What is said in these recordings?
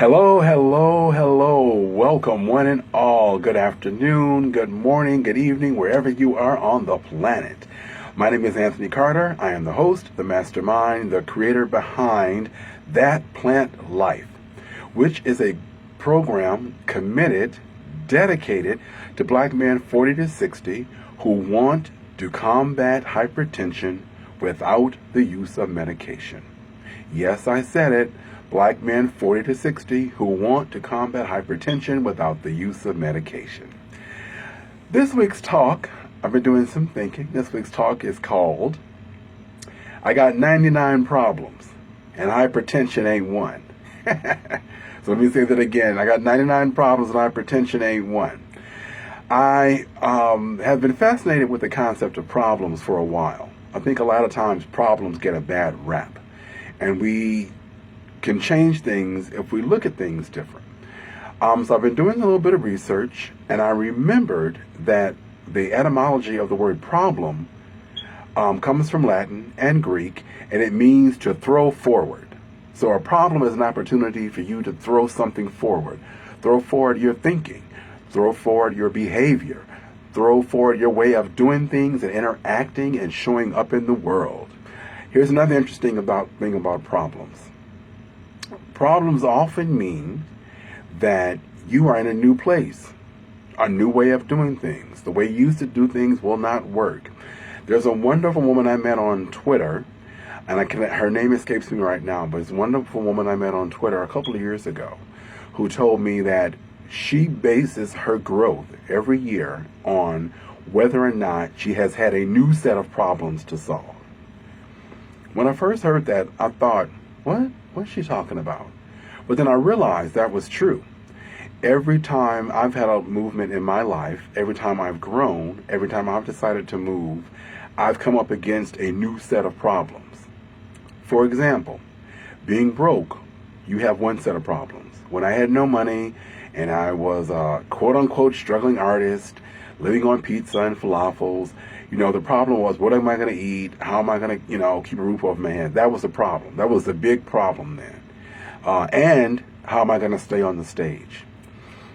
Hello, hello, hello. Welcome, one and all. Good afternoon, good morning, good evening, wherever you are on the planet. My name is Anthony Carter. I am the host, the mastermind, the creator behind That Plant Life, which is a program committed, dedicated to black men 40 to 60 who want to combat hypertension without the use of medication. Yes, I said it. Black men 40 to 60 who want to combat hypertension without the use of medication. This week's talk, I've been doing some thinking. This week's talk is called, I Got 99 Problems and Hypertension Ain't One. So let me say that again. I got 99 problems and hypertension ain't one. I have been fascinated with the concept of problems for a while. I think a lot of times problems get a bad rap. And we can change things if we look at things different. So I've been doing a little bit of research, and I remembered that the etymology of the word problem comes from Latin and Greek, and it means to throw forward. So a problem is an opportunity for you to throw something forward. Throw forward your thinking. Throw forward your behavior. Throw forward your way of doing things and interacting and showing up in the world. Here's another interesting thing about problems. Problems often mean that you are in a new place, a new way of doing things. The way you used to do things will not work. There's a wonderful woman I met on Twitter, and her name escapes me right now, but it's a wonderful woman I met on Twitter a couple of years ago who told me that she bases her growth every year on whether or not she has had a new set of problems to solve. When I first heard that, I thought, what? What's she talking about? But then I realized that was true. Every time I've had a movement in my life, every time I've grown, every time I've decided to move, I've come up against a new set of problems. For example, being broke, you have one set of problems. When I had no money and I was a quote-unquote struggling artist, living on pizza and falafels, the problem was, what am I going to eat? How am I going to, keep a roof over my head? That was the problem. That was the big problem then. And how am I going to stay on the stage?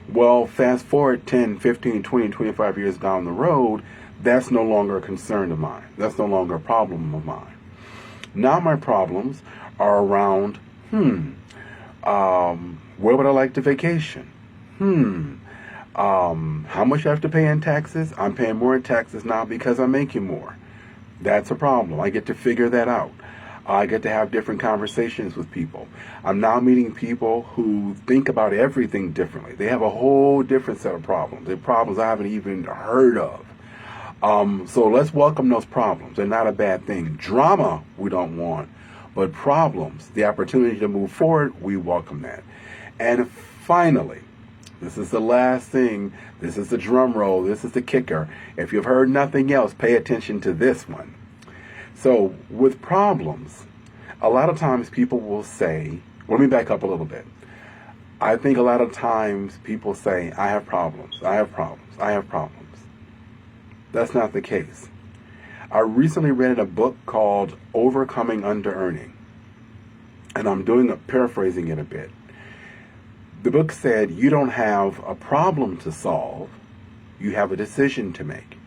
Well, fast forward 10, 15, 20, 25 years down the road, that's no longer a concern of mine. That's no longer a problem of mine. Now my problems are around, where would I like to vacation? How much I have to pay in taxes? I'm paying more in taxes now because I'm making more. That's a problem. I get to figure that out. I get to have different conversations with people. I'm now meeting people who think about everything differently. They have a whole different set of problems. They're problems I haven't even heard of. So let's welcome those problems. They're not a bad thing. Drama, we don't want. But problems, the opportunity to move forward, we welcome that. And finally, this is the last thing. This is the drum roll. This is the kicker. If you've heard nothing else, pay attention to this one. So with problems, a lot of times people will say, let me back up a little bit. I think a lot of times people say, I have problems, I have problems, I have problems. That's not the case. I recently read a book called Overcoming Under-Earning, and I'm paraphrasing it a bit. The book said, you don't have a problem to solve, you have a decision to make.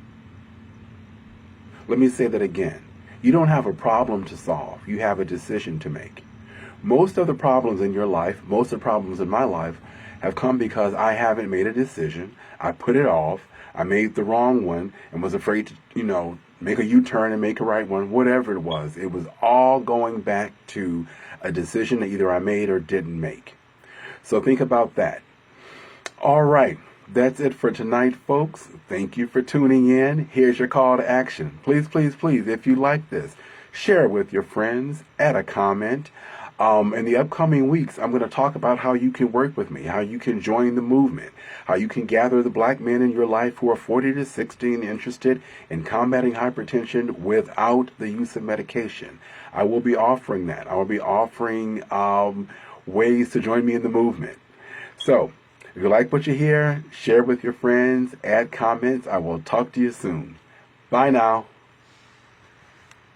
Let me say that again. You don't have a problem to solve, you have a decision to make. Most of the problems in your life, most of the problems in my life, have come because I haven't made a decision. I put it off, I made the wrong one, and was afraid to, make a U-turn and make a right one, whatever it was. It was all going back to a decision that either I made or didn't make. So think about that. All right, that's it for tonight, folks. Thank you for tuning in. Here's your call to action. Please, please, please, if you like this, share it with your friends, add a comment. In the upcoming weeks, I'm going to talk about how you can work with me, how you can join the movement, how you can gather the black men in your life who are 40 to 60 and interested in combating hypertension without the use of medication. I will be offering that. I will be offering ways to join me in the movement. So, if you like what you hear, share with your friends, add comments. I will talk to you soon. Bye now.